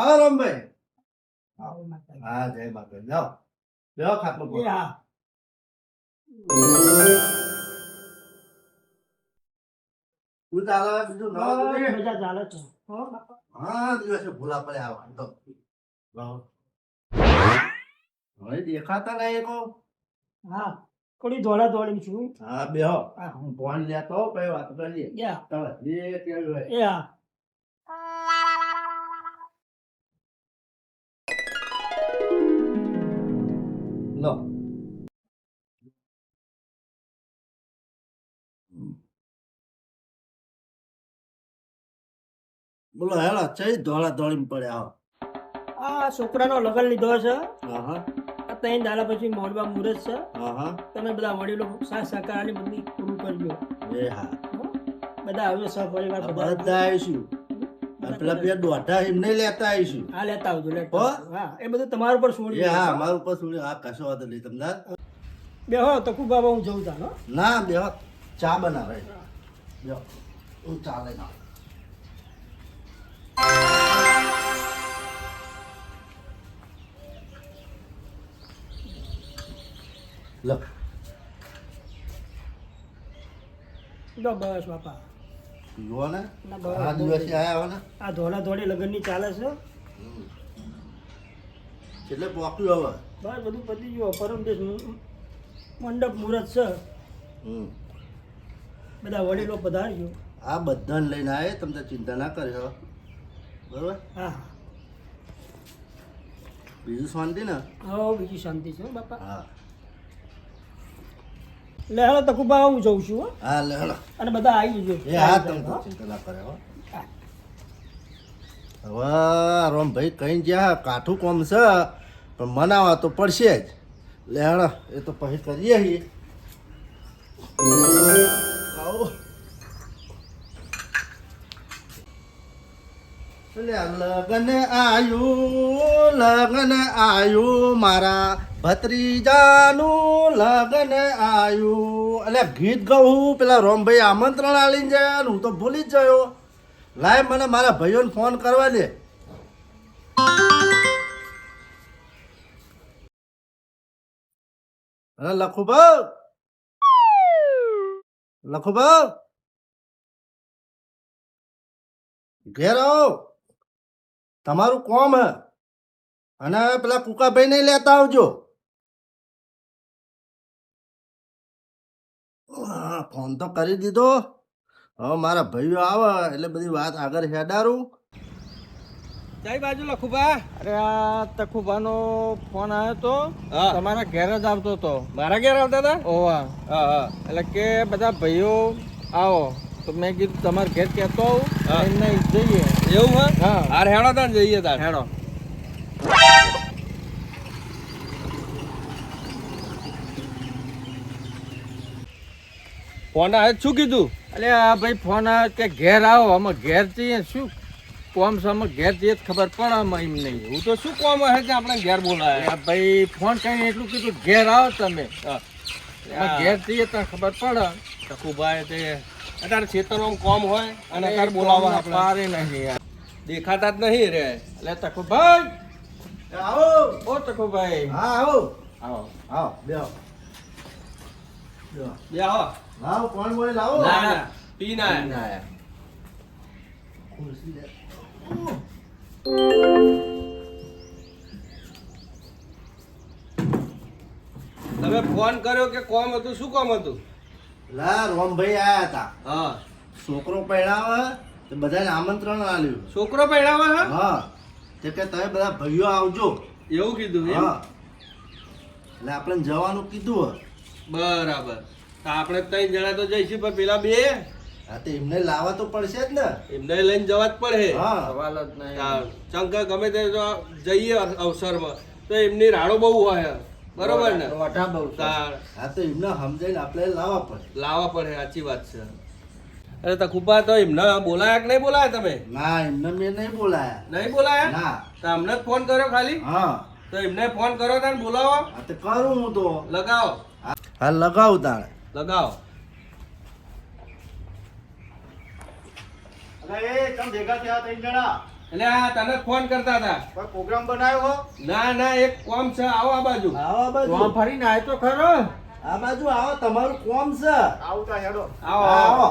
આરામભાઈ આવો માતાજી. હા જય માતા જાઓ જાઓ ખાટલો પર. એ હા તું ચાલે બીજું નવા જોઈએ? મજા ચાલે છે હો બાપા. હા દિવસે ભૂલા પડે આવવાનું તો લાવો. હવે દેખાતા નહીં કો. હા થોડી દોડા દોડી છું હા બેહો હા. હું ફોન લેતો હોઉં, પછી વાત કરીએ યા તમે જે કેવું હોય. એ હા લો બોલો હેલો ચઈ દોડા દોડી પડ્યા આવો. આ છોકરાનો લગન લીધો છે હા હા આ ત્રણ દાડા પછી મોડવા મુહૂર્ત છે હા હા તમે બધા વડીલો સાથ સહકારની બધી પૂરું કરજો એ હા હો? બધા આવજો સહપરિવાર આ બધા બધા આવીશું અને પેલા બે દોઢા એમને લેતા આવીશું. હા લેતા આવજો લેતા હો? આવજો. હા એ બધું તમારા પર એ છોડી હા મારું ઉપર સુણી આ કશો વાંધો નહીં તમને. બે હો તો ખૂબ બાબા હું જઉં તાનો ના બેહો ચા બનાવે બેહો હું ચા લઈને આવું. લો લો બસ બાપા જુઓ ને ના બસ આ દિવસે આયા હો ને આ ધોળા ધોળી લગનની ચાલે છે એટલે પોક્યું હવે. બસ બધું પતી ગયું પરમ દિવસ મંડપ મુહૂર્ત છે હમ બધા વડીલો પધારજો આ બધાને લઈને આવે તમને ચિંતા ના કરશો બરોબર. હા બીજું શાંતિ ને? હા બીજી શાંતિ છે હો બાપા હા લે હાલો તકુબા હું જઉં છું હો હા લે હેલો અને બધા આવી જજો એ હા તમે તો ચિંતા ના કરે હો. હવે રામભાઈ કઈ જ્યાં કાઠું કોમ છે પણ મનાવા તો પડશે જ. લે હેલો એ તો પછી કરીએ છીએ. આવો લગન આયુ મારા ભત્રીજાનું લગન આયુ. અલ્યા ગીત ગાઉં પેલા રોમભાઈ આમંત્રણ આલીને જાય હું તો ભૂલી જ ગયો. લાય મને મારા ભાઈઓને ફોન કરવા દે. અરે લખુભાઉ લખુભાઉ ઘેર આવો તમારું કોમ હે અને પેલા કુકાભાઈ ને લેતા આવજો. હા, ફોન તો કરી દીધો. હવે મારા ભાઈઓ આવે એટલે બધી વાત આગળ હેડારું. જય બાજુ લખુભા. અરે આ તખુભાનો ફોન આવ્યો તો હા. તમારા ઘેર જ આવતો તો મારા ઘેર આવતા હતા? ઓવા હા હા એટલે કે બધા ભાઈઓ આવો તો મેં કીધું તમારા ઘેર કહેતો હા. આવું એમને જઈએ એવું હે? હા. હાર હેડો તાન જઈએ તાન. હેડો. ફોન આવે શું કીધું? એટલે આ ભાઈ ફોન આવ્યો કે ઘેર આવો અમે ઘેર જઈએ શું કોમ છે અમે ઘેર જઈએ તો ખબર પડે અમે એમ નહીં હું તો શું કોમ હે કે આપણે ઘેર બોલાય? આ ભાઈ ફોન કરીને એટલું કીધું ઘેર આવો તમે હા. અમે ઘેર જઈએ તો ખબર પડે લખુભાઈ તે અત્યારે ખેતરમાં કોમ હોય અને અત્યારે બોલાવવા આપણે પારે નહીં યાર દેખાતા જ નહીં રે. એટલે તખુભાઈ આવો ઓ તખુભાઈ હા આવો આવો આવો બેહો બેહો. બે આવો. લાવો કોણ બોલે લાવો. ના ના પી ના આયા. ખુરશી લે. તમે ફોન કર્યો કે કોમ હતું? શું કોમ હતું? લા રોમભાઈ આયા હતા. હા. છોકરો પહેણાવે તો બધાને આમંત્રણ આલ્યું. છોકરો પહેણાવા હે? હા તે કે તમે બધા ભાઈઓ આવજો. એવું કીધું એમ? હા એટલે આપણે જવાનું કીધું હે. બરાબર. તો આપણે ત્રણ જણા તો જઈશું પણ પેલા બે હા તો એમને લાવવા તો પડશે જ ને. એમને લઈને જવા જ પડે. હા સવાલ જ નહીં ચંકા ગમે તે જો જઈએ અવસરમાં તો એમની રાડો બહુ હોય બરોબર ને? રોઢા બહુ છે. તાર હા તો એમને સમજાઈને આપણે લાવવા પડે. લાવવા પડે. સાચી વાત છે. અરે તો ખુપા તો એમને બોલાયા કે નહીં બોલાયા તમે? ના એમને મેં નહીં બોલાયા. નહીં બોલાયા? ના તો અમને જ ફોન કર્યો ખાલી? હા તો એમને ફોન કર્યો તાને બોલાવો. હા તો કરું હું તો. લગાવો હા લગાવ તાણે. લગાવો. અરે એ તમ ભેગા થયા ત્રણ જણા. એટલે આ તને ફોન કરતા હતા. કોઈ પ્રોગ્રામ બનાવ્યો હો? ના ના એક કોમ છે, આવો આ બાજુ. આવો આ બાજુ. તો આમ ફરીને આય તો ખરો. આ બાજુ આવો, તમારું કોમ છે. આવતા હેડો. આવો આવો.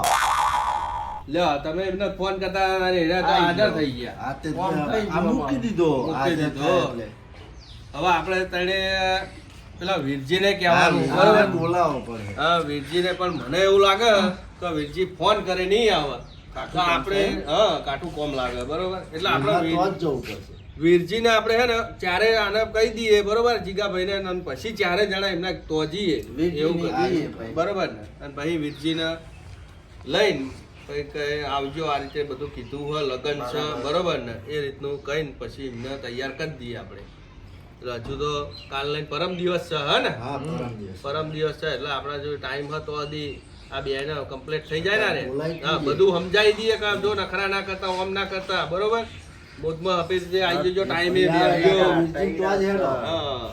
લ્યો તમે એમને ફોન કરતા હતા અને એના તો હાજર થઈ ગયા. આ તે કોમ થઈ આ ગયું મૂકી દીધો. મૂકી આ જે દીધો. થાય એટલે. હવે આપણે તને પેલા વીરજીને હા, કહેવાનું બરાબર બરોબર. બોલાવો પડે. હા વીરજીને પણ મને એવું લાગે તો વીરજી ફોન કરે નહીં આવે તો આપણે કાઠું કોમ લાગે બરોબર. એટલે આપણે એમાં તો જ જવું પડશે. વીરજીને આપણે હે ને ચારે આને કહી દઈએ બરોબર, જીગાભાઈને અને પછી ચારે જણા એમના તો જઈએ વીરજીને એવું કહીએ કરીએ ભાઈ. બરોબર ને. અને પછી વીરજીને લઈને પછી કહે આવજો, આ રીતે બધું કીધું હોય લગન છે બરોબર ને, એ રીતનું કહીને પછી એમને તૈયાર કરી દઈએ આપણે. એટલે હજુ તો કાલ લઈને પરમ દિવસ છે હે ને, હા, પરમ દિવસ. પરમ દિવસ છે એટલે આપણા જો ટાઈમ હતો હજી આ બે ને કમ્પ્લીટ થઈ જાય ને બોલાવી હા દઈએ. બધું સમજાઈ દઈએ કે જો નખરા ના કરતા ઓમ ના કરતા બરોબર. મોજમાં હફીઝ જે આવી જજો ટાઈમે બી આવ્યો. વીરજી તો આજ હેડો. હા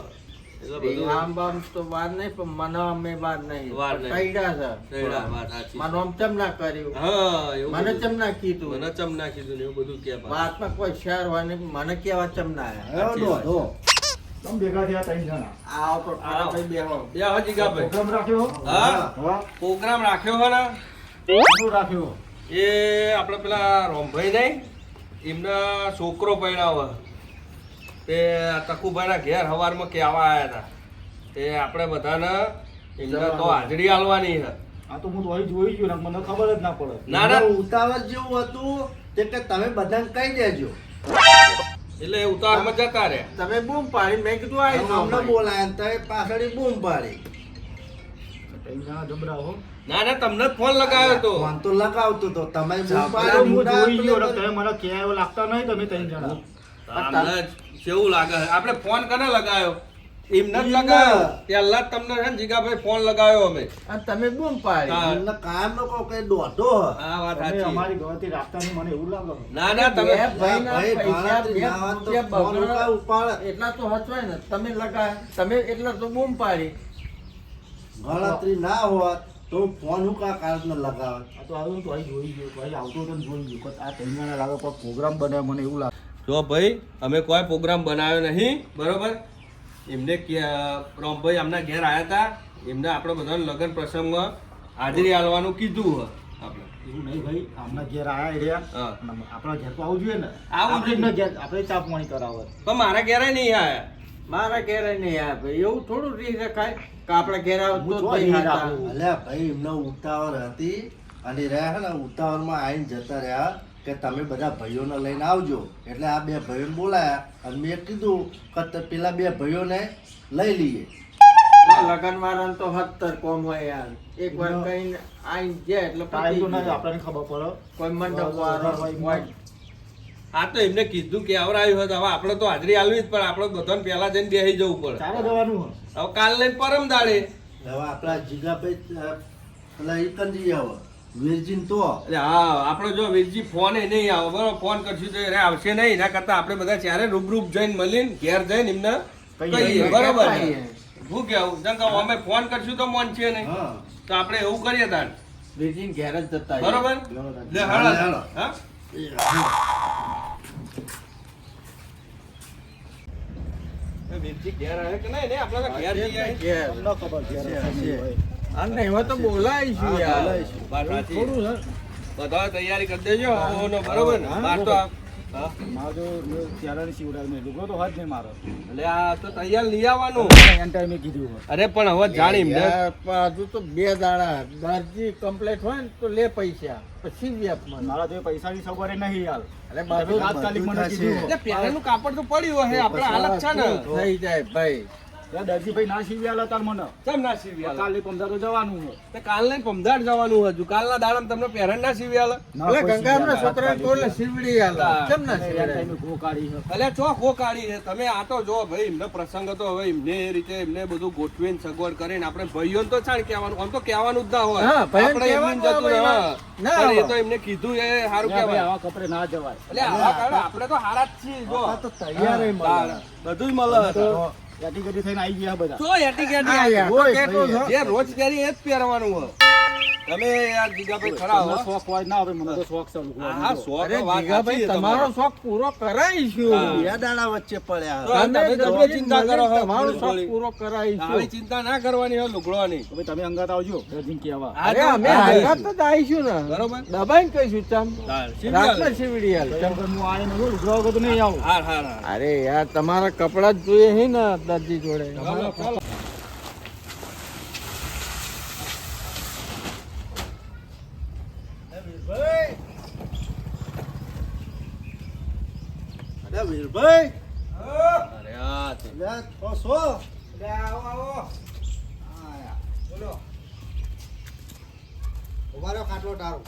એટલે બધું આમ બામ તો વાર નહીં પણ મને અમે વાર નહીં. વાર નહીં. કઈડા છે. રેડા વાત સાચી. મને આમ ચમ ના કર્યું. હા એવું મને બધું. ચમ ના કીધું. મને ચમ ના કીધું ને એવું બધું કે પાછું. વાતમાં કોઈ શેર હોય ને મને કેવા ચમ ના આયા. હેડો, ધો. તમે ભેગા થયા ત્રણ જણા. આવો તો ખરા ભાઈ બેહો. બે હો જીગાભાઈ. પ્રોગ્રામ રાખ્યો? હા હા. પ્રોગ્રામ રાખ્યો હોય ને શું રાખ્યો? એ આપણે પેલા રોમભાઈ નહીં એમના છોકરો પરણાવો તે તકુભાઈના ઘેર હવારમાં કહેવા આવ્યા હતા તે આપણે બધાને એમને તો હાજરી આલવાની છે. આ તો હું તો અહીં જોઈ ગયો ને મને ખબર જ ના પડે. ના ના એમાં ઉતાવળ જેવું હતું તે કે તમે બધાને કહી દેજો. એટલે એ ઉતાવળમાં જતા રહ્યા. તમે બૂમ પાડી મેં કીધું આવી જાઓ અમને ભાઈ. બોલાયા ને તમે પાછળ બૂમ પાડી. ત્રણ જણા જબરા હો. ના ના તમને જ ફોન લગાવ્યો તો. ફોન તો લગાવતો તો તમે બૂમ આ તો પાડી. હું ઉડા જોઈ ગયો ને પેલે તમે મને ક્યાં એવો લાગતા નહીં તમે ત્રણ જણા. અમને જ કેવું લાગે છે? આપણે ફોન કને લગાવ્યો? એમને જ એમને. લગાવ્યો. પહેલા જ તમને છે ને જીગાભાઈ ફોન લગાવ્યો અમે. અને તમે બૂમ પાડી. હા. એમને કાયમ નો કહો કે દોઢો હ. આ વાત તમે સાચી. અમારી ગણતરી રાખતા નહીં મને એવું લાગે. ના ના તમે બે ભાઈના ભાઈ, પૈસા ભાણાથી બે ના હોત તો રૂપિયા ફોન બગડે. ઉપાડ ઉપાડ. એટલા તો હચવાય ને તમે લગાય તમે એટલા તો બૂમ પાડી. ગણતરી ના હોત તો ફોન હું કા કારણ લગાવત. આ તો આવ્યું ને તો અહીં જોઈ ગયો તો અહીં આવતો હતો ને જોઈ ગયો કે આ ત્રણ જણા લાગે કોઈ પ્રોગ્રામ બનાવે મને એવું લાગે. જો ભાઈ અમે કોઈ પ્રોગ્રામ બનાવ્યો નહીં બરોબર. એમને રોમભાઈ આમના ઘેર આવ્યા હતા, એમને આપણે બધાને લગ્ન પ્રસંગમાં હાજરી આલવાનું કીધું હોય આપણે. એવું નહીં ભાઈ આમના ઘેર આયા રહ્યા હા. અને આપણા ઘેર તો આવવું જોઈએ ને. આવવું આપણે જોઈએ. એમના ઘેર આપણે ચા પાણી કરાવત. પણ મારા ઘેરે નહીં આયા. મારા ઘેરે નહીં આ ભાઈ એવું થોડું રહી રખાય કે આપણા ઘેર આવો હું તો જો ભાઈ નહીં હાચા. રાખું. અલ્યા ભાઈ એમને ઉતાવળ હતી અને રહ્યા હે ને ઉતાવળમાં આવીને જતા રહ્યા કે તમે બધા ભાઈઓને લઈને આવજો. એટલે આ બે ભાઈઓને બોલાયા અને મેં કીધું કે પેલા બે ભાઈઓને લઈ લઈએ. લગન વાળાને તો 70 કોમ હોય યાર. એક વાર કઈ આઈ જાય એટલે ટાઈમ તો પતી ના ગયું. આપણને ખબર પડે. કોઈ મંડપ વાળો હોય. આ તો એમને કીધું કે આવરાયું હતું. હવે આપણે તો હાજરી આલવી જ પણ આપણે બધાને પહેલા જઈને બેસી જવું પડે. ચાલે જવાનું હોય. હવે કાલ લઈને પરમ દાડે. હવે આપણા જીગાભાઈ પેલા એકંજી આવો વીરજીન તો એટલે હા આપણે જો વીરજી ફોન એ નહીં આવે બરોબર. ફોન કરશું તો એ આવશે નહીં. એના કરતા આપણે બધા ચારે રૂબરૂ જઈને મળીને ઘેર જઈને એમને કહીએ બરોબર ને? શું કેવું? જેમ કે અમે ફોન કરશું તો મોન છે નહીં. હા તો આપણે એવું કરીએ તાર બીજી ઘેર જ જતા રહીએ. બરોબર. લે હાલો, હળો. હાલો. હા એ વીરજી ઘેર આવે કે નહીં? આપણે તો ઘેર જઈએ. ઘેર. તમને ખબર ઘેર હશે ભાઈ. આ નહીં હોય તો બોલાવીશું હા, યાર. બોલાવીશું. વાત સાચી. થોડું છે. બધા તૈયારી કરી દેજો ઓનો બરોબર ને? હા. બાર તો આ- હા. મારો જો ત્યારે શિવરાજ લુગડો તો હાથ નહીં મારો. એટલે આ તો તૈયાર લઈ આવવાનું. એન ટાઈમે કીધું હોય. અરે પણ હવે જાણી એમને યાર, પણ હજુ તો 2 દાડા દરજી કમ્પ્લીટ હોય ને તો લે પૈસા પછી વ્યાપમાં. મારા તો પૈસાની સવારે નહીં યાર. અરે બધું તાત્કાલિક મને બધું કીધું થશે. એટલે પહેલાનું કાપડ તો પડ્યું હશે આપણે હાલત છે ને. થઈ જાય ભાઈ. દરજીભાઈ ના શીવ્યા તાર મને. કેમ ના સીવી આલે? કાલે 15 તો જવાનું હોય. તે કાલને પમદાડ જવાનું હજુ. કાલના દાડામાં તમને પહેરણ ના સીવી આલે? ના, એટલે કોઈ ગંગાના શીવ્યા છોકરા તો એટલે શીવડી આલે. કેમ ના એન શીવડાય? ટાઈમે ઘો કાઢી છે. અલ્યા ચો ખો કાઢી છે તમે. આ તો જો ભાઈ એમને પ્રસંગ હતો. હવે એમને એ રીતે એમને બધું ગોઠવીને સગવડ કરીને આપણે ભાઈઓને તો છાણ કહેવાનું. આમ તો કહેવાનું જ ના હોય. હા, ભાઈઓને આપણે એમને કહેવાનું જતું રહે. હોય. હા. ના પણ એ હોય. તો એમને કીધું એ સારું ભાઈ, કહેવાય. આવા કપડે ના જવાય. એટલે આવા કારણે આપણે તો હારા જ છીએ જો. આ તો તૈયાર ય મળે. તાર બધું જ મળે. તો ગાડી ગાડી થઈને આવી ગયા બધા. ચો એટી કેટી હા, યાર, તો રોજ કેટલું છે? જે રોજ પહેરી એ જ પહેરવાનું હોય. તમે યાર જીગાભાઈ ખરા તમને હો. શોખ હોય ના હોય, મને તો શોખ છે લુગડો હા, લીધો. શોખ અરે તો વાત જીગાભાઈ સાચી છે તમારો તમારી. શોખ પૂરો કરાઈશું હા. બે દાડા વચ્ચે પડ્યા તો તમે તમે ચિંતા કરો હો, તમારો થોડી શોખ થોડી. પૂરો આવી કરાઈશું ચિંતા ના કરવાની હોય લુગડોની. તો ભાઈ તમે અંગાત આવજો રજીન કહેવા. અરે અમે હંગાત જ આવીશું ને બરોબર. દબાઈને કહીશું ચમ હા, રાતના શિવડિયાલ કેમ કે હું આવીને જો લુગડો વગર તો નહીં આવું. હાર હાર હાર. અરે યાર તમારા કપડા જ જોઈએ છે ને દરજી જોડે ચાલો, ચાલો. અરે વીરભાઈ અરે આ તે. લે તો શું ઉભારો ખાટલો તારો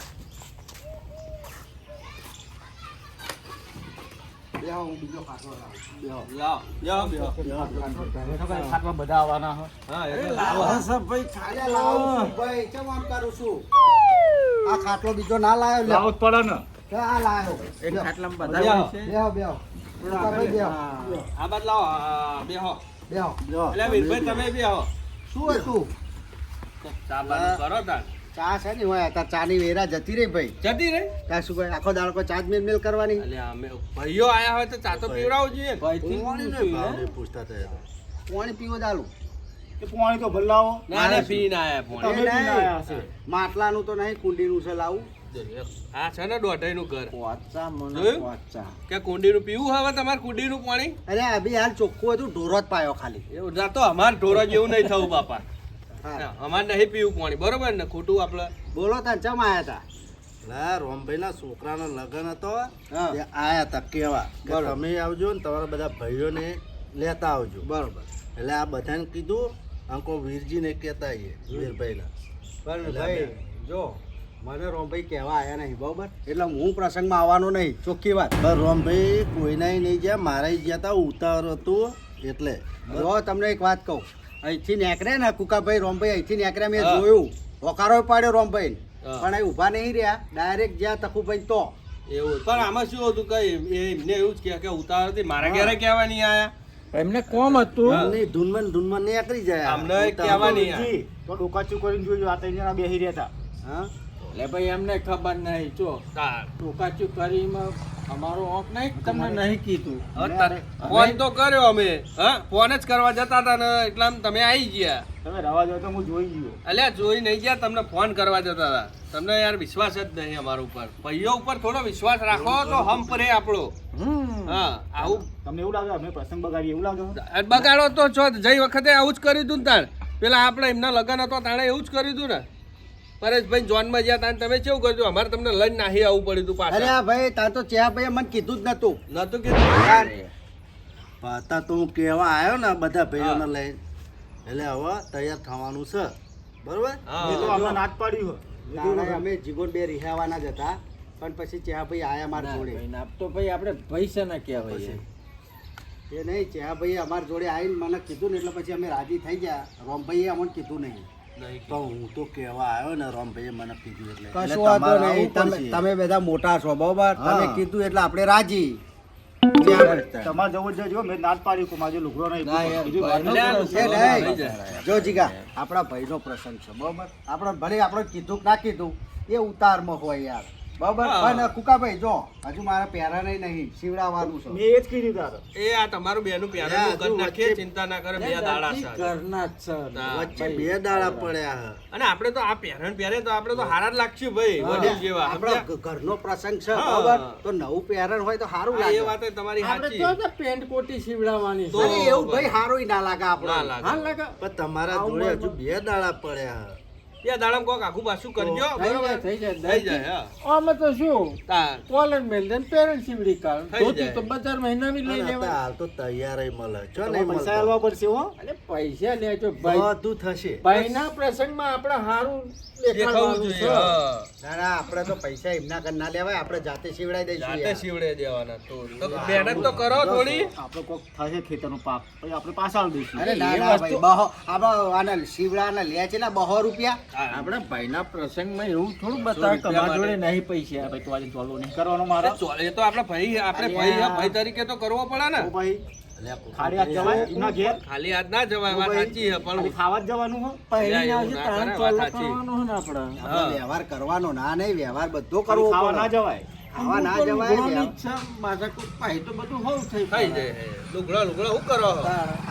બેહો હું બીજો ખાટલો લાવું બેહો લાવો, બેહો, બેહો. ખાટલા બધા આવવાના હોય. હા, એટલે લાવો. અરે લાવું છું ભાઈ કેમ આમ કરું છું આ ખાટલો બીજો ના લાયો લે લાવો જ પડે ને. આ લાયો એક ખાટલામાં બેહો. બધા હોય છે. બેહો બેહો ભાઈ બેહો આ બાદ લાવો, આ બેહો. બેહો બેહો એટલે વીરભાઈ તમે બેહો. શું હતું ચા પાણી કરો તાર. ચા છે ને હોય તાર ચા ની વેરા જતી રહી ભાઈ જતી રહી. ત્યાં શું કોઈ આખો દાડો કોઈ ચા જ મેલ કરવાની અલ્યા અમે ભાઈઓ આયા હોય તો ચા તો પીવડાવવું જોઈએ. પાણી પીવો ચાલુ એ પાણી તો ભલાવો. ના ના પીને આયા તમે પોણી. પીને આયા હશે. માટલાનું તો નહીં કુંડીનું છે લાવું આ છે ને દોઢાઈનું ઘર. વાચા મને જોયું? વાચા કે કુંડીનું પીવું હવે તમારે કુંડીનું પાણી? અરે અભી હાલ ચોખ્ખું હતું ઢોરો જ પાયો ખાલી એવું ના તો અમાર ઢોરો જેવું નહીં થવું બાપા. હા. અમારે નહીં પીવું પાણી, બરોબર ને? ખોટું આપણે બોલો તા ચમ આયા તા ના રોમભાઈ ના છોકરાનો લગન હતો તે આયા તા કેવા કે તમે આવજો ને તમારા બધા ભાઈઓને લેતા આવજો બરોબર એટલે આ બધાને કીધું અંકો વીરજીને કહેતા આવીએ વીરભાઈના પણ ભાઈ જો મને રોમભાઈ કહેવા આયા નહીં બરોબર એટલે હું પ્રસંગમાં આવવાનો નહીં ચોખ્ખી વાત પણ રોમભાઈ કોઈના નહીં જ્યાં મારા ગયા હતા ઉતાવળ હતું એટલે જો તમને એક વાત કહું અહીંથી નીકળ્યા ને કુકાભાઈ રોમભાઈ અહીંથી નીકળ્યા મેં હા. જોયું હોકારો પાડ્યો રોમભાઈ હા. પણ અહીં ઊભા નહીં રહ્યા ડાયરેક્ટ જ્યાં તકુભાઈ તો એવું. પણ આમાં શું હતું કઈ એમને એવું જ કે ઉતાર હતી મારા ઘરે કહેવા નહીં આયા. એમને કોમ હતું એમની ધૂનમાં નીકળી જાય અમને કહેવા નહીં આયા. જી, તો ડોકાચું કરીને જોયું આ ત્રણ જણા બેસી રહ્યા હતા. હા એટલે ભાઈ એમને ખબર નહીં જો તાર. ટોકાચું કરીમાં અમારો ઓંક નહીં તમને નહીં કીધું હવે તાર- ફોન તો કર્યો અમે, હા ફોન જ કરવા જતા હતા ને એટલા તમે આવી ગયા. તમે રવા દો તો હું જોઈ ગયો. અલ્યા જોઈ નહીં ગયા, તમને ફોન કરવા જતા હતા. તમને યાર વિશ્વાસ જ નહીં અમારા ઉપર. ભાઈઓ ઉપર થોડો વિશ્વાસ રાખો તો હમ પર આપણો. હા આવું તમને એવું લાગે અમે પ્રસંગ બગાડીએ એવું લાગે? બગાડો તો છો જઈ વખતે આવું જ કર્યું હતું ને તાણ. પેલા આપણે એમના લગ્ન હતો તાણે એવું જ કર્યું હતું ને. પરેશભાઈ જોનમાં જ્યાં તાણ તમે કેવું કર્યું? અમારે તમને લઈને નાહી આવવું પડ્યું હતું અરે પાછા. આ ભાઈ તા તો ચેહા ભાઈ મને કીધું જ નતું નતું કીધું? પાતા તો હું કહેવા આવ્યો ને બધા ભાઈઓને હા. લઈને એટલે હવે તૈયાર થવાનું છે બરોબર હા. એ તો અમને નાચ પાડ્યું હોય. તાણે અમે જીગોન બે રિહાવાના જ હતા પણ પછી ચેહા ભાઈ આયા મારા જોડે તો ભાઈ આપણે પૈસા ના કહેવાય એ નહીં ચેહા ભાઈ અમારા જોડે આવીને મને કીધું ને એટલે પછી અમે રાજી થઈ ગયા રોમભાઈએ અમને કીધું નહીં નહીં તો હું તો કહેવા આવ્યો ને રોમભાઈએ મને કીધું એટલે કશું એટલે વાંધો તમારે નહીં. આવવું પડશે. તમે બધા મોટા છો બરોબર હા. તમે કીધું એટલે આપણે રાજી તમારે જવું જ જો મેં નાચ પાડ્યું કે મારે લુગડો નહીં ના યાર, બીજું ભાઈનો ભાઈનો અલ્યા, છે થઈ નહીં. જાય. જો જીગા આપણા ભાઈનો પ્રસંગ છે બરોબર આપણે ભલે આપણે કીધું કે ના કીધું એ ઉતારમાં હોય યાર બરોબર હા. પણ કુકાભાઈ જો હજુ મારા પહેરા નહીં શિવડાવવાનું છે મેં એ જ કીધું તારે. એ આ તમારું બેનું પ્યારનું કરી નાખીએ, ચિંતા ના કરે, બે દાડા છે. ઘરના જ છે હા. વચ્ચે બે દાડા પડ્યા અને આપણે તો આ પહેરણ પહેરે તો આપણે તો હારા જ લાગશું ભાઈ, વડીલ જેવા. આપણો સમજ્યા? ઘરનો પ્રસંગ છે હા. બરોબર તો નવું પહેરણ હોય તો સારું હા, એ લાગે વાત એ તમારી આપણે સાચી. તો પેન્ટ કોટી સીવડાવવાની તો- છે. અરે એવું ભાઈ સારું ના લાગે ના આપણે લાગે. હા લાગે પણ તમારા જોડે હજુ બે દાડા પડ્યા બે દાડામાં કોક આખું પાછું કરજો, થઈ બરોબર? જાય થઈ જાય થઈ જાય, હા. આમાં તો શું તાર. કોલર મેલ દે પેરેન્ટ સીવડી કાઢ થઈ ધોતી જાય. તો બજાર મહિનાની લઈ અને લેવાય હાલ તો તૈયાર મળે છો તમારે નહીં પૈસા મળતા આલવા પડશે હો. અરે પૈસા લેજો ભાઈ બધું થશે ભાઈના પ્રસંગમાં આપણે સારું દેખાવું દેખાડવાનું જોઈએ, છે હા. ના ના આપણે તો પૈસા એમના કર ના લેવાય આપણે જાતે શિવડાવી દઈશું જાતે યાર. સીવડે દેવાના તો મહેનત તો કરો થોડી. આપણે કોક થશે ખેતરનો પાક પછી આપણે પાછા આલી દઈશું. અરે ના એ ના વસ્તુ- ભાઈ બહો આપણે આના શિવડાના લે છે ને 200 રૂપિયા આપણા ભાઈના પ્રસંગમાં એવું થોડું બતાવે કે અમારા જોડે નહીં પૈસા. ભાઈ તો આજે ચોલો નહીં કરવાનો મારો એ તો આપણે ભાઈ તરીકે તો કરવો પડે ને. ઓ ભાઈ ખાલી હાથ જવાય એમના ઘેર ખાલી હાથ ના જવાય, વાત સાચી છે, પણ ખાલી ખાવા જ જવાનું હો પહેરીને આવશે ના તારણ કરે, વાત ચોલ્લો સાચી. કરવાનો હોય ને આપણે. આપણે વ્યવહાર કરવાનો ના નહીં, વ્યવહાર બધો કરવો ખાવા ના પડે. જવાય ખાવા ના પણ જવાય, લુગડોની વ્યવહાર. ઈચ્છા, માથાકૂટ પાય તો બધું હોવું થઈ થઈ જાય. લુગડા શું કરો?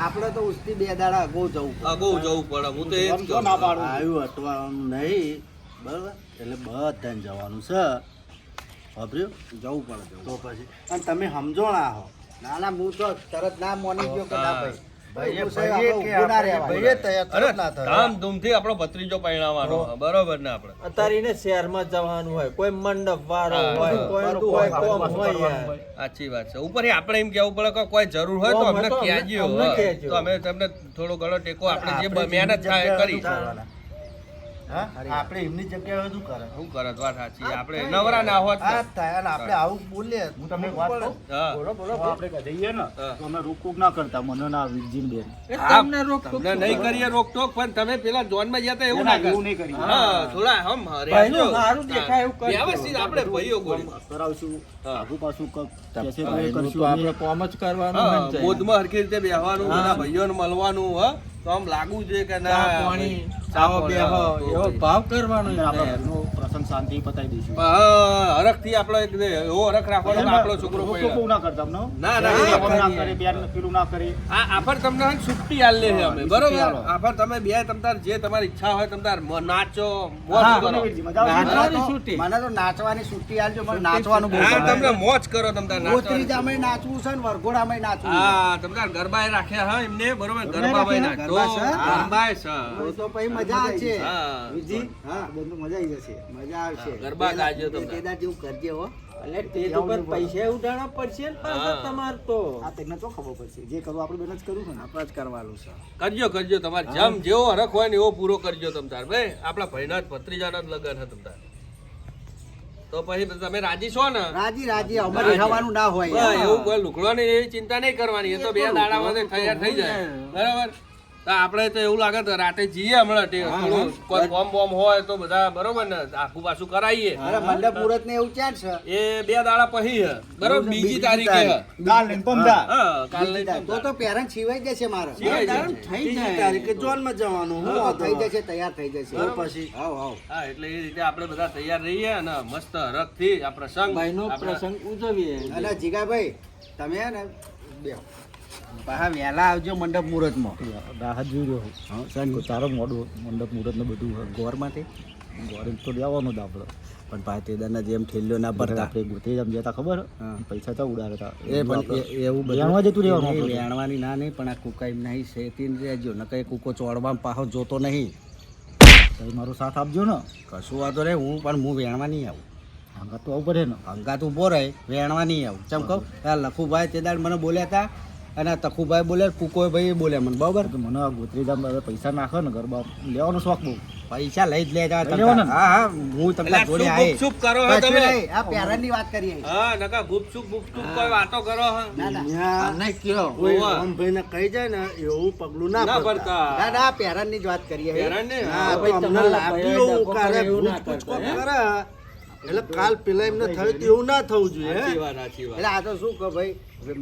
આપણે તો ઉસ્તી 2 દાડા અગાઉ જવું પડે. અગાઉ જવું પડે, હું તો એ જ આમ તો કહું. ના પાડું આવ્યું અટવાનું નહીં, બરાબર? એટલે બધાને જવાનું છે, વાપર્યું? જવું પડે જવું. તો પછી અને તમે સમજોણા હો. ના ના હું તો તરત ના મોની ગયો કે ના ભાઈ ભાઈએ ભાઈ છે, ભાઈએ આપણે કે ઊભું ના આપણે રહેવાય. ભાઈએ તૈયાર અરે તરત ના થાય. ધામધૂમથી આપણો ભત્રીજો પરણાવવાનો, બરોબર ને આપણે? અત્યારે એને શહેરમાં જવાનું હોય, કોઈ મંડપ વાળો હા, હોય, હા. કોઈનું બધું કોઈ હોય, કોમ પાછું હોય કરવાનું યાર. હોય. સાચી વાત છે. ઉપરથી આપણે એમ કેવું પડે કે કોઈ જરૂર હોય તો કોમ અમને હોય તો કહેજો. અમને હા. કહેજો. તો અમે તમને થોડો ઘણો ટેકો આપણે જે આપણે મહેનત એમની થાય જગ્યાએ કરી. શું કરવાના? હા? આપણે એમની જગ્યાએ શું કરે? શું કરત? વાત સાચી. આપણે નવરા ના હોત ને. આ થાય અને આપણે આવું બોલીએ હું તમને એક વાત કહું હા. બોલો બોલો તો આપણે કે જઈએ ને હા. તો અમે રોકટોક ના કરતા મને ના વીરજીન બેન એ હા, તમને રોકટોક તમને નહીં કરીએ રોકટોક, પણ તમે પેલા જોનમાં ગયા તા એવું ના એવું કર. નહીં કરીએ. હા, થોડા હમ ભાઈનું રહેજો. સારું દેખાય એવું કરજો. વ્યવસ્થિત આપણે ભાઈઓ ગોળી. કરાવશું હા. આગુ પાછું કહેશે તો એ ભાઈનું કરશું તો અમે. આપણે કોમ જ કરવાનું હા, હોય ને ચાઈ. બોધમાં હરખી રીતે બેહવાનું, હા. બધા ભાઈઓને મળવાનું, હા, તો આમ લાગવું જોઈએ કે ના ચા પાણી, ચા ચાવો પાણી, બેહો, હા, એવો તો ભાવ કરવાનો અને છે આપણે યાર. ઘરનો પ્રસંગ શાંતિ પતાવી દઈશું હરખથી આપણો એક એવો હરખ રાખવાનો કે આપણો છોકરો રોકટોક પડ્યો. બહુ ના કરતા અમને ના, ના, પેલી ના, ના કરે પેલું પેલું ના કરે આ આફર તમને હે ને છુટ્ટી આલ લે છે અમે, હા, બરોબર? છુટ્ટી આલો. આફર તમે બે તમતાર જે તમારી ઈચ્છા હોય તમતાર નાચો, મોજ હા, કરો. તમે વીરજી, મજા આવશે? ના, મને તો- છૂટી. મને તો નાચવાની છૂટી આલજો, મને નાચવાનું બહુ હા, ગમે. તમને મોજ કરો તમતાર ગોત્રી નાચવાની. જામે નાચવું છે ને વરઘોડામાંય નાચવું છે. હા, તમતાર ગરબાએ રાખ્યા હા એમને, બરોબર? ગરબામાં રાખ્યા? નાચો, ગરબા છે? હા. ગરબાએ છે. તો તો પછી મજા આવશે. હા. વીરજી, હા, બધું મજા આવી જશે. મજા આવશે. હા, ગરબા ગાજો તમે. તેદાર જેવું કરજે હો. એટલે તે તો પર પૈસા ઉડાડવા પડશે ને પાછા હા. તમારે તો. આ તમને તો ખબર પડશે જે કરવું આપણે બેન જ કરવું છે ને આપણે જ કરવાનું છે. કરજો કરજો તમારે જેમ જેવો હરખ હોય ને એવો પૂરો કરજો તમતાર. ભાઈ આપણા ભાઈના જ ભત્રીજાના જ લગન છે તમતાર. તો પછી તમે રાજી છો ને? રાજી રાજી અમારે રહેવાનું ના હોય બસ, યાર. એવું કોઈ લુગડવાની એવી ચિંતા નહીં કરવાની, એ તો બે દાડામાં તો તૈયાર થઈ જાય, બરાબર? તો આપણે તો એવું લાગે તો રાતે જઈએ હમણાં થોડું કોઈ બોમ્બ બોમ્બ હોય તો બધા બરોબર ને આખું પાછું કરાવીએ. અરે મંડપ મુહૂર્ત ને એવું ચાલ છે. એ બે દાડા પછી છે, બરોબર? બીજી તારીખે છે. ગાલ લઈને પમદા હા, કાલ લઈ તો પેરેન્ટ સિવાય જશે મારે. સિવાય જાય છે. થઈ બીજી જાય. તારીખે જોનમાં જવાનું હું હા, વાંધો થઈ હોય? જશે, તૈયાર થઈ જશે. તો પછી હાવ હાવ. હા, એટલે એ રીતે આપણે બધા તૈયાર રહીએ અને મસ્ત હરખથી આ પ્રસંગ ભાઈનો આપણે- પ્રસંગ ઉજવીએ. અને જીગાભાઈ તમે હે ને બેહો. પાછા વહેલા આવજો મંડપ મુહૂર્તમાં. રાહત જોઈ રહ્યો હા સાહેબ તારો મોડું મંડપ મુહૂર્ત ને બધું ગોરમાંથી ગોરે તો લેવાનું જ આપણે પણ પાછા તેદારના જેમ ઠેલ્યો ના ભરતા. આપણે ગોતે જમ જતા ખબર હા. પૈસા તો ઉડાડતા એ પણ એવું વેણવા જતું રહેવાનું નહીં, આપણે. વેણવાની ના નહીં પણ આ કુકા એમ નહીં શેતીને રહેજો ન કઈ કૂકો ચોડવામાં પાછો જોતો નહીં. તમે મારો સાથ આપજો ને કશું વાંધો નહીં, હું વેણવા નહીં આવું. હંગા તો આવું પડે ને અંગાત ઊભો રહે, વેણવા નહીં આવું. ચમ કહું આ લખુભાઈ તે દાડ મને બોલ્યા હતા અને આ તખુભાઈ બોલ્યા, કુકોય ભાઈ બોલ્યા મને, બરાબર? તો મને આ ગોત્રી જામ પૈસા નાખો ને ગરબા લેવાનો શોખ બહુ પૈસા લઈ જ લેતા લઈ લેવાના ને? હા હા હું તમને એટલે જોડે આ આવીશ. શુભ કરો હો કશું તમે. નહીં, આ પેરાની વાત કરીએ. હા, નકા ગુપચુપ કોઈ વાતો કરો હો. ના ના અહીંયા અમને કયો કોઈ ઓવા. રામભાઈને કહી જાય ને એવું પગલું ના ના ભરતા. ના પડતા. ના પેરાની જ વાત કરીએ હે. હેરાન ને? હા, તો ભાઈ, અમને તમારા લાગ્યું ભાઈઓ એવું કાલે ડખો કરે એવું ના ભૂત પૂચકો કરતા, હે? કરે. એટલે કાલ પેલા એમને થયું તો એવું ના થવું જોઈએ હે? સાચી વાત, સાચી વાત. એટલે આ તો શું કહો ભાઈ, હવે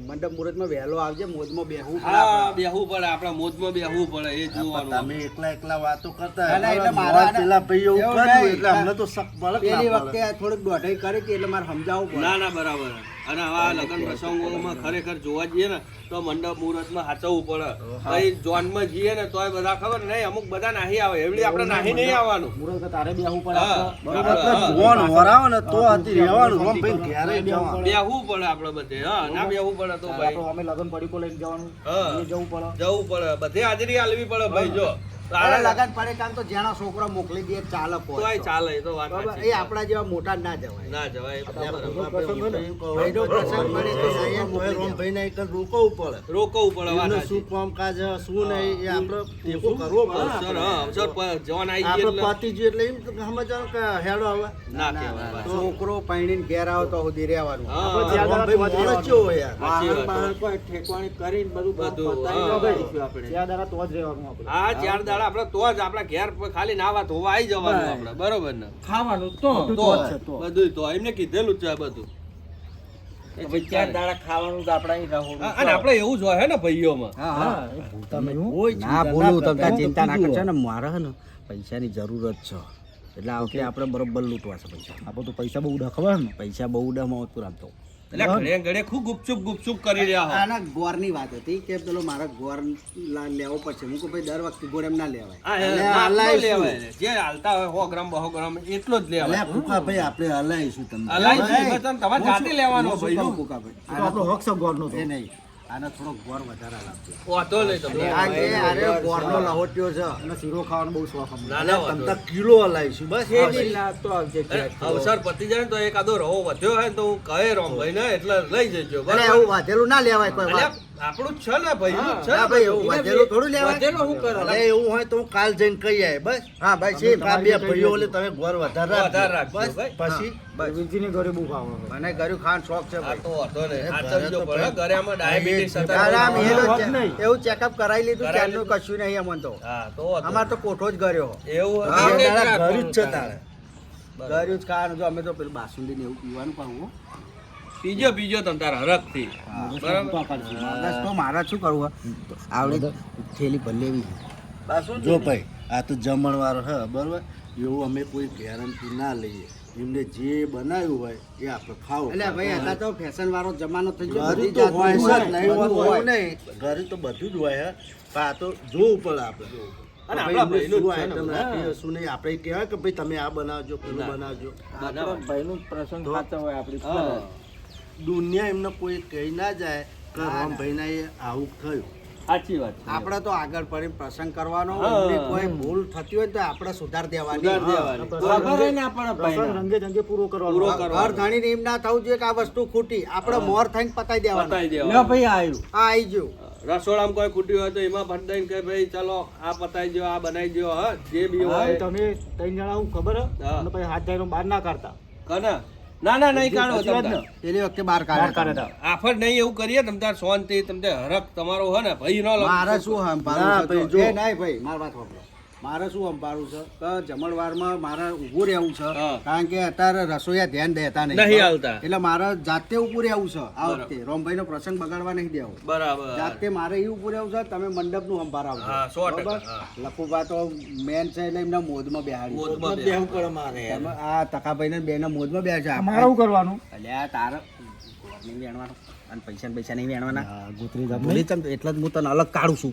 મંડપ મુહૂર્તમાં વહેલો આવજે, મોજમાં બેહવું પડે હા, આપણે. બેહવું પડે, આપણા મોજમાં બેહવું પડે, એ પણ જોવાનું. તમે એકલા એકલા વાતો કરતા ના, ના, એટલે અમારા મારા- મોર પેલા ભાઈ એવું એવું કર્યું નહીં. એટલે અમને તો શક પડે કે પેલી ના વખતે પડે. થોડીક દોઢાઈ કરી હતી એટલે મારે સમજાવવું પડે. ના ના, બરાબર. અને આવા લગ્ન પ્રસંગોમાં ખરેખર જોવા જઈએ ને તો મંડપ મુહૂર્તમાં સાચવવું પડે. ભાઈ જોનમાં જઈએ ને તોય બધા ખબર નહીં, અમુક બધા નાહી આવે, એવડી આપણે નાહી નહીં આવવાનું. મુરત તો તારે બેહવું પડે હા. આપણે. બરાબર. એટલે જોન વરાવો ને તો હતી રહેવાનું રામભાઈ ઘેરે જવાનું. બેહવું પડે આપણે બધે. હા, ના બેહવું પડે તો ભાઈ આપણે અમે લગન પડીકો લઈને જવાનું હા. એ જવું પડે જવું પડે, બધે હાજરી આલવી પડે ભાઈ. જો અરે લગન પડે કામ તો જેના છોકરો મોકલી દે ચાલે પોચ. તોય ચાલે, એ તો વાત બરાબર? સાચી. એ આપણા જેવા મોટા ના જવાય. ના જવાય, એ તો બરાબર. આપણે હું તો એમ કહું, ભાઈનો પ્રસંગ મળે તો જઈએ, તોય રામભાઈને એક જ રોકવું પડે. રોકવું પડે, વાત એમને સાચી. શું કામકાજ છે, શું નહીં એ આપણે ટેકો કરવો પડે. અવસર, હા, અવસર જવાન આવી ગઈ આપણે એટલે પતી ગયું એટલે એમ તો સમજવાનું કે હેડો આવે. ના કહેવાય વાત. છોકરો પૈણીને ઘેર આવે તો સુધી રહેવાનું. હા. આપણે જ્યાં રામભાઈ દાડા મોણસ કેવો હોય યાર. સાચી વાહન વાત. બાહન કોઈ ઠેકવાણી કરીને બધું બધું, પતાવીને હા. જઈશું આપણે. ત્યાં દાડા તો જ રહેવાનું આપણે હા, ચાર દાડા દાડા આપણે તો જ આપણા ઘેર ખાલી નાવા ધોવા આવી જવાનું આપણે, બરોબર ને? ખાવાનું તો તો બધું તો એમને કીધેલું જ છે બધું. એ ભાઈ 4 દાડા ખાવાનું તો આપણે અહીં રહોડું. હા, અને આપણે એવું જ હોય હે ને ભાઈઓમાં. તમે કોઈ ના ચિંતા બોલું ના તમે કરતા. ચિંતા ના કરશો ને, મારે હે ને પૈસાની જરૂર જ છે, એટલે આ વખતે આપણે બરોબર લૂંટવા છે પૈસા. આપણે તો પૈસા બહુ ઉડા ખબર ને. પૈસા બહુ ઉડામાં હોતું રાખતો. એટલે ઘડે ઘડે ખૂબ ગુપચુપ કરી રહ્યા હો. આના ગોરની વાત હતી કે પેલો મારે ગોર લેવો પડશે. હું કહું ભાઈ દર વખતે ગોળ એમ ના લેવાય. હા, એટલે ના, આ આટલો લાવીશું. લેવાય. જે હાલતા હોય 100 ગ્રામ 200 ગ્રામ એટલો જ લેવાય. અલ્યા ફૂફાભાઈ, આપણે હલાવીશું તમને. હલાવીશું, બસ તમારે જાતે લેવાનો હું શું ભાઈનું. કહું ફૂંકાભાઈ? તો આપણો હક છે ગોળનો તો. એ નહીં, આને થોડો ગોળ વધારે લાગતો. વાંધો નહીં તમને. આ કે અરે ગોળનો લહોટ્યો છે. અને શીરો ખાવાનો બહુ શોખ અમને. ના, ના, તમ વાંધો તાર કિલો હલાવીશું બસ. શેરડી ના તો આવજે નહીં. અવસર પતી જાય ને તો એકાદો રવો વધ્યો હોય ને તો હું કહે રોમભાઈ ને એટલે લઈ જજો, અરે બરાબર? એવું વાધેલું ના લેવાય કોઈ વાર. અલ્યા, આપણું જ છે ને ભાઈનું જ છે ને ના ભાઈ, એવું બધું. વાધેલું થોડું લેવાય. વધેલો શું કરો? અરે એવું હોય તો હું કાલ જઈને કહી આય બસ. હા ભાઈ, છે આ બે ભાઈઓ એટલે તમે ગોળ વધારે વધારે રાખજો. રાખજો, બસ ભાઈ. પછી વીરજીની ઘરે બહુ ખાવાનું. મને ગળ્યું ખાવાનો શોખ છે આ ભાઈ. તો વાંધો નહીં. એ આ ઘરે ચમચો તો પડે. ભાઈ. ઘરે આમાં ડાયાબિટીસ હતા. આરામ એ તો વાત નહીં. એવું ચેકઅપ કરાવી લીધું, કરાવી ત્યારનું કશું નહીં અમને તો. હા, તો વાંધો અમાર તો કોઠો જ કર્યો. નહીં. એવું હા, હતું. બે દાડા ઘર જ છે તારે. કર્યું જ ખાવાનું. જો અમે તો પેલું બાસુંદી ને એવું પીવાનું પણ હું પીજો તમ તાર હરખથી. બરાબર? બસ તો મારે શું કરવું હે? આવડી થેલી ભર લેવી. જો ભાઈ, આ તો જમણવાર હે બરોબર. એવું અમે કોઈ ગેરંટી ના લઈએ. એમને જે બનાવ્યું હોય એ આપણે ખાવું. એટલે ભાઈ અત્યારે તો ફેશન વાળો જમાનો થઈ ગયો. ઘરે બધી તો હોય જાતનું છે જ, નહીં બધું હોતું હોય. એવું નહીં. ઘરે તો બધું જ હોય હે. પણ આ તો જોવું પડે આપણે. અને ભાઈ આપણા એમને ભાઈનું શું જ છે ને item રાખી, શું નહીં. આપણે કહેવાય કે ભાઈ તમે આ બનાવજો, પેલું ના. બનાવજો. આપણા ભાઈનું જ પ્રસંગ ખાતા હોય આપણી હા. ફરજ. દુનિયા એમને કોઈ કહી ના જાય કે રામભાઈના એ આવું થયું. સાચી વાત છે. આપણે તો આગળ પડીને પ્રસંગ કરવાનો. હા. એમની કોઈ ભૂલ થતી હોય તો આપણે સુધાર દેવાની. સુધાર દેવાની. ખબર ય ના પડે પ્રસંગ ભાઈને. રંગે રંગે પૂરો કરવાનો. પૂરો ઘર કરવાનો. ધણીને એમ ના થવું જોઈએ કે આ વસ્તુ ખૂટી. આપણે મોર થઈને પતાઈ દેવાનું. પતાઈ લ્યો દેવાનું. ભાઈ આવ્યું. આ આવી ગયું. રસોડામાં કોઈ ખૂટ્યું હોય તો એમાં ભંડાઈને કે ભાઈ ચાલો આ પતાઈ દો, આ બનાવી દો, હા જે બી હા, હોય. તમે 3 જણા હું ખબર હે? હા. અને પછી હાથ જાય બહાર ના કાઢતા. કના? ના નહીં કાઢો સાચી વાત તમ ને? તાર. પેલી વખતે બહાર બહાર કાઢ્યા કાઢ્યા હતા. આફત નહીં એવું કરીએ તમ તાર શાંતિ તમતે હરખ તમારો હે ને ભાઈ નો મારે શું સંભાળવું ના છે? ભાઈ, જો, જો. એ નહીં ભાઈ, મારી વાત સાંભળો. મારે શું સંભાળવું છે કે જમણવારમાં મારે ઊભું રહેવું છે. હા. કારણ કે અત્યારે રસોઈયા ધ્યાન દેતા નહીં નહીં. હાલતા. એટલે મારે જાતે ઊભું રહેવું છે આ બરાબર. વખતે. રોમભાઈનો પ્રસંગ બગાડવા નહીં દેવો. બરાબર. જાતે મારે એ ઊભું રહેવું છે. તમે મંડપનું સંભાળાવજો. હા, 100%, બરાબર? હા. લખુભા તો મેન છે એટલે એમના મોજમાં બેહાડી. મોજમાં બેહવું પડે મારે યાર. તમે આ તકાભાઈને બેના મોજમાં બેહાડ્યા છે. અમારે શું કરવાનું? અલ્યા તારે ગોળ નહીં વેણવાનું અને પૈસા નહીં વેણવાના. હા, ગોતરી જાત ભૂલી તમ એટલે જ હું તને અલગ કાઢું છું.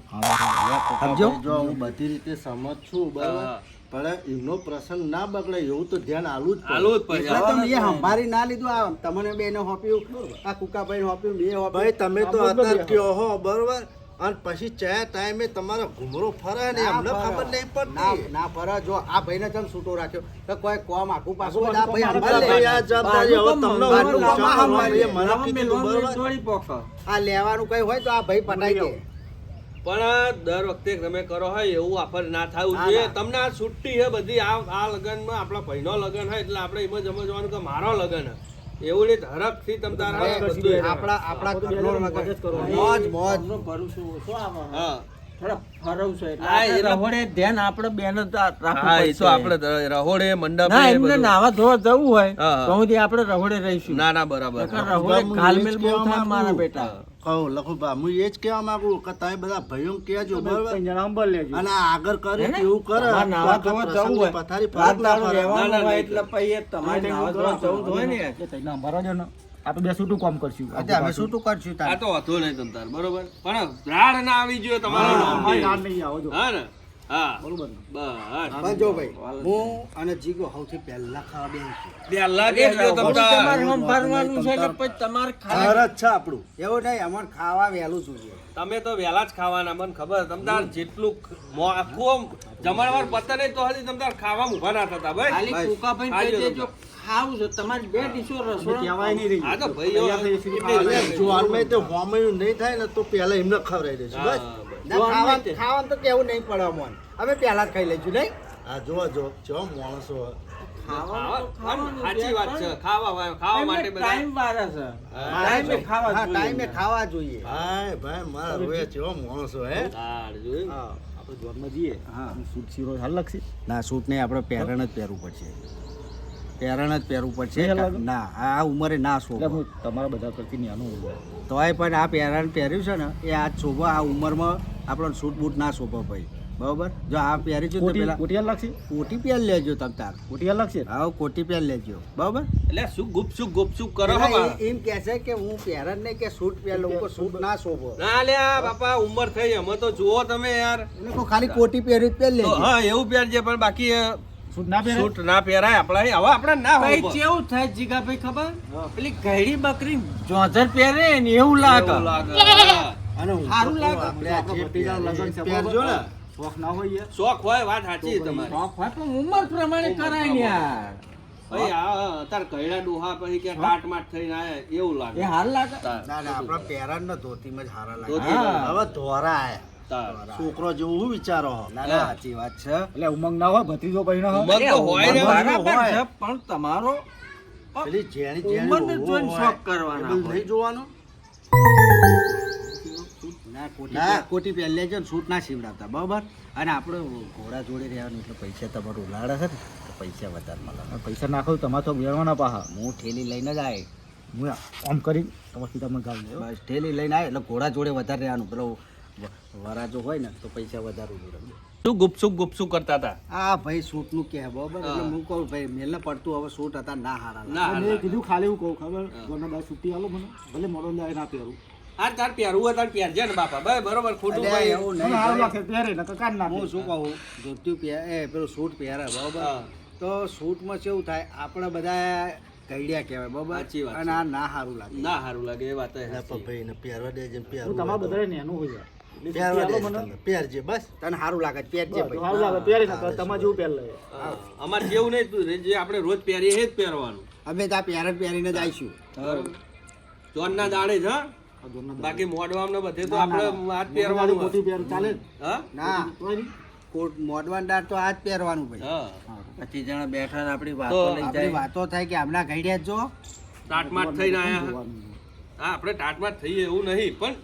સમજો? જો હું બધી રીતે સમજ છું બરાબર, હા. પણ એમનો પ્રસંગ ના બગડે એવું તો ધ્યાન આલું જ પડે. આલું જ પડે. એટલે તો મેં સંભાળી ના લીધું. આ તમને બેને હોપ્યું, આ કુકાભાઈને હોપ્યું, મેં હોપ્યું. ભાઈ તમે તો આમ જ અત્યારે નથી. કયો હો બરોબર, અને પછી ચા ટાઈમે તમારો ઘુમરો ફરે ને અમને ખબર નહીં પડતી. ના ફરે. જો આ ભાઈને તમે છૂટો રાખ્યો તો કોઈ કોમ આખું પાછું આખું હોય તો આ ભાઈ પાછું સંભાળી લે. ભાઈ આ જવાબદારી હવે તમને બારનું ઓછું કામ કરવાનું. સંભાળી એ મને કીધું બરોબર. દોડી પોકે. આ લેવાનું કઈ હોય તો આ ભાઈ પટાઈ દે. પણ દર વખતે તમે કરો હોય એવું આફર ના થવું ના, જોઈએ. ના. તમને આ છુટ્ટી છે બધી આ લગનમાં આપણા ભાઈનો લગન હોય એટલે આપણે એમાં સમજવાનું કે મારો લગન હે એવું નહીં. હરખથી તમ તાર હરખ અરે, બધું. આપણા તો ઘરનો બે લગન. જ કરવાનું. મોજ મોજ. ઘરનો ભરોસો ઓછો આવે. હા થોડા ફરવું છે એટલે હા, આપણે એટલે- રહોડે ધ્યાન આપણે બેન જ રાખવું હા એ તો પડશે. આપણે રહોડે મંડપ ના એ એમને બધું. નાવા ધોવા જવું હોય હા, હા. તો સુધી આપણે રહોડે રહીશું. ના ના બરાબર. નકર રહોડે હું ઘાલમેલ એ જ બહુ કહેવા થાય મારા માંગુ. બેટા. કહું લખુભા, હું એ જ કહેવા માંગુ કે તમે બધા ભાઈઓ કહેજો તમે બરોબર, 3 જણા અંબર લેજો. અને આગળ કરી હે ને? એવું કરે તમારે નાવા તો ધોવા આખા જવું હોય. પ્રસંગની પથારી રાત ફરક ના દાડો ફરે. રહેવાનું ના, ના, હોય નહીં. એટલે પછી તમારે નાવા ધોવા જવું જ હોય ને. એટલે તઈને અંબારો છો ને. આ તો બે છૂટું કામ કરશું. અત્યારે અમે શું તું કરશું આ તારે? તો વાંધો નહીં તમ તાર બરોબર, પણ રાડ ના આવી જોઈએ તમારા હા, નામથી. ગાળ નહીં આવો જો. હા ને હા બરોબર ને? બસ પણ જો ભાઈ, હું અને જીગો સૌથી પહેલા ખાવા બેસીશું. બે લાગે જો તમ રહોડું તાર. તમારે સંભાળવાનું છે એટલે પછી તમારે ખાવા ઘર જ છે આપણું. એવું નહીં, અમારે ખાવા વહેલું જોઈએ. તમે તો વહેલા જ ખાવાના, મને ખબર. તમ તાર જેટલું આખું જમણવાર પતે નહીં તો હજી તમ તાર ખાવા ઊભા ના થતા ભાઈ. ખાલી કુકાભાઈ ખાજો કહી તમે. દેજો ખાવું છે તમારે બે ડીશો રસોડા કહેવાય નહીં રહી. હા તો ભાઈઓ તૈયાર થઈ સીધું એટલે ખાવા એટલે જો હાલમાં તો હોમયું નહીં થાય ને તો પહેલા એમને ખવડાવી દઈશું બસ. હા, બસ. ના, ખાવાનું તો કેવું નહીં પડે અમને. અમે પહેલા જ ખાઈ લઈશું નહીં. આ જો માણસો ખાવા- આમ સાચી વાત છે. ખાવા માટે બધા ટાઈમ વારે છે હા, ટાઈમે ખાવા હા, જોઈએ. ટાઈમે ખાવા જોઈએ. ભાઈ મારા રોયા જેવો માણસો હે. તાર જોયું? હા. આપણે જોનમાં જઈએ હા. અને સૂટ શીરો હાલ લાગશે ના સૂટ નહીં, આપણે પહેરણ જ પહેરવું પડશે. પહેરણ જ પહેરવું પડશે. નહીં લાગે? ના આ ઉંમરે ના એટલે શોભો. હું તમારા બધા પરથી નાનો હોઉં. તોય પણ આ પહેરણ પહેર્યું છે ને એ આ શોભો, આ ઉંમરમાં આપણને સૂટ બૂટ ના શોભો ભાઈ, બરોબર. જો આ પહેરી છું તો પેલા કોટી હાલ લાગશે કોટી પહેરી લેજો તમ તાર. કોટી હાલ લાગશે હા કોટી પહેરી લેજો, બરોબર. એટલે શું ગુપસુપ કરો હો પેલા મારા. એમ કહે છે કે હું પહેરણ નહીં કે સૂટ પહેર લઉં, પણ સૂટ ના શોભો. ના લ્યા બાપા ઉંમર થઈ અમે તો જુઓ તમે યાર. એટલે કોઈ ખાલી કોટી પહેરી જ પહેરી તો લેજો. હા એવું પહેરજે પણ બાકી સૂટ ના પહેરે સૂટ ના પહેરાય આપણા હવે આપણે ના ભાઈ હોય કેવું થાય જીગાભાઈ ખબર પેલી ઘડી બકરી જોધર પહેરે ને એવું લાગે. એવું લાગે. અને હું સારું લાગે. આપણે આ જે ભત્રીજાનું લગ્ન છે, પહેરજો ને. શોખ ના હોય યાર શોખ હોય વાત સાચી તમારી. શોખ હોય પણ ઉંમર પ્રમાણે કરાય ને યાર. ભાઈ આ અત્યારે કઈડા ડોહા પછી કે કાટ માટ થઈને આયા એવું લાગે. એ હાલ લાગે. ના ના આપણા પહેરણ ને ધોતીમાં જ હારા લાગે. ધોતીમાં. હવે ધોરા આયા. તાર. છોકરો જેવું શું વિચારો હો? ના ના સાચી વાત છે. એટલે ઉમંગ ના હોય ભત્રીજો પહેરીને હોય. ઉંમર તો હોય ને. ઉંમર બરાબર હોય. છે પણ તમારો પેલી જેણી ઉંમરને જેણી જોઈને હોય, શોખ કરવાના એ બધું હોય. નહીં જોવાનું. ના કોટી ના. કોટી પહેરી લેજો ને સૂટ ના સીવડાવતા, બરોબર. અને આપણે ઘોડા જોડે રહેવાનું એટલે પૈસા તમારું ઉલાડે છે ને તો પૈસા વધારે મળે. અને પૈસા નાખો તો તમારે તો વેરવાના પાહા હું ઠેલી લઈને જ આવે. હું આમ કરી તમારે સીધા મને ગાળ દે બસ ઠેલી લઈને આવે એટલે ઘોડા જોડે વધારે રહેવાનું. પેલો વરાજો હોય ને તો પૈસા વધારે ઉલાડે. શું ગુપસુપ કરતા હતા. આ ભાઈ સૂટનું કહે, બરોબર. એટલે હું કહું ભાઈ મેલને પડતું હવે સૂટ હતા ના હારા લાગે. ના મેં કીધું ખાલી હું કહું ખબર ઘરના બહાર છૂટી આલો મને ભલે મોડો લાવે ના પહેરું આ તાર પહેરવું હોય તાર પહેરજે ને બાપા ભાઈ બરોબર ખોટું અલ્યા, ભાઈ એવું મને નહીં હારું ભાઈ. લાગે પહેરે નકર કાઢ નાખે. હું શું કહું, ધોતિયું પહેરે પેલું સૂટ પહેરે, બરોબર. હા. તો સૂટમાં કેવું થાય, આપણે બધા કઈડિયા કહેવાય, બરોબર. સાચી વાત અને આ ના સારું લાગે. ના સારું લાગે એ વાત એટલે પણ ભાઈને પહેરવા દેજે ને હું પહેરવું તમારા હોય તો. બધાને નેનું હોય યાર. એટલે પહેરવા છૂટી દેજે આલો મને. તમે. પહેરજે બસ. તને સારું લાગે પહેરજે બસ, ભાઈ. સારું લાગે પહેરી નકર તમારે જેવું પહેર લે અમારે જેવું નહીં તું જે આપણે રોજ પહેરીએ એ જ પહેરવાનું અમે ત્યાં પહેરણ પહેરીને જ આવીશું. ચોરના દાડે જ હા આ ઘરના બાકી મોડવામ ને બધે તો ના, ના, આપણે ના. આ જ પહેરવાનું મોટી પહેર ચાલે ને? હા ના તોય નહીં. કોટ મોડવાન દાળ તો આ જ પહેરવાનું ભાઈ. હા 25 જણા બેઠા ને આપણી તો વાતો લઈ જાય. આપણી વાતો થાય કે હમણાં ઘડિયા જ જો ટાટમાટ થઈને આયા જોવાનું. હા આપણે ટાટમાટ થઈએ એવું નહીં પણ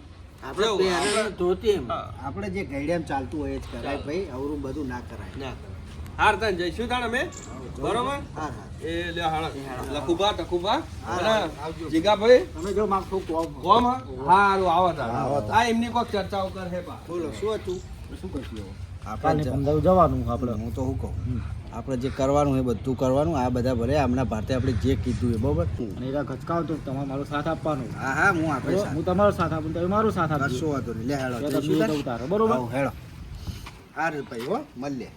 આપણે જો, પહેરણ આપણે- ધોતી એમ. હા. આપણે જે ઘડિયામાં ચાલતું હોય એ જ કરાય ભાઈ, અવરું બધું ના કરાય. ના હાર તાન જઈશું તાણ અમે બરોબર હા હા એ લે હાળ લખુબા ટકુબા હા, અને આવજો. જીગાભાઈ તમે જો માગશો કોમ. કોમ હારું આવો તાણ આવો તાણ. આ એમની કોક ચર્ચાઓ કરે પા બોલો શું હતું? શું કરશું હવે? આપણે કાલે પંદર જવાનું આપણે હું તો શું કહું, આપણે જે કરવાનું એ બધું કરવાનું. આ બધા ભલે હમણાં ભારતે આપણે જે કીધું એ બરોબર. અને એના ગચકાવ તો તમારે મારો સાથ આપવાનો હા હા હું આપે હું તમારો સાથ આપું તમે મારો સાથ આપજો કશો વાંધો નહીં. લે હેડો ત્યાં જઈશું તમે તાર? ઉતારો બરોબર હાવ, હેડો. હારું ભાઈ હો મળીએ.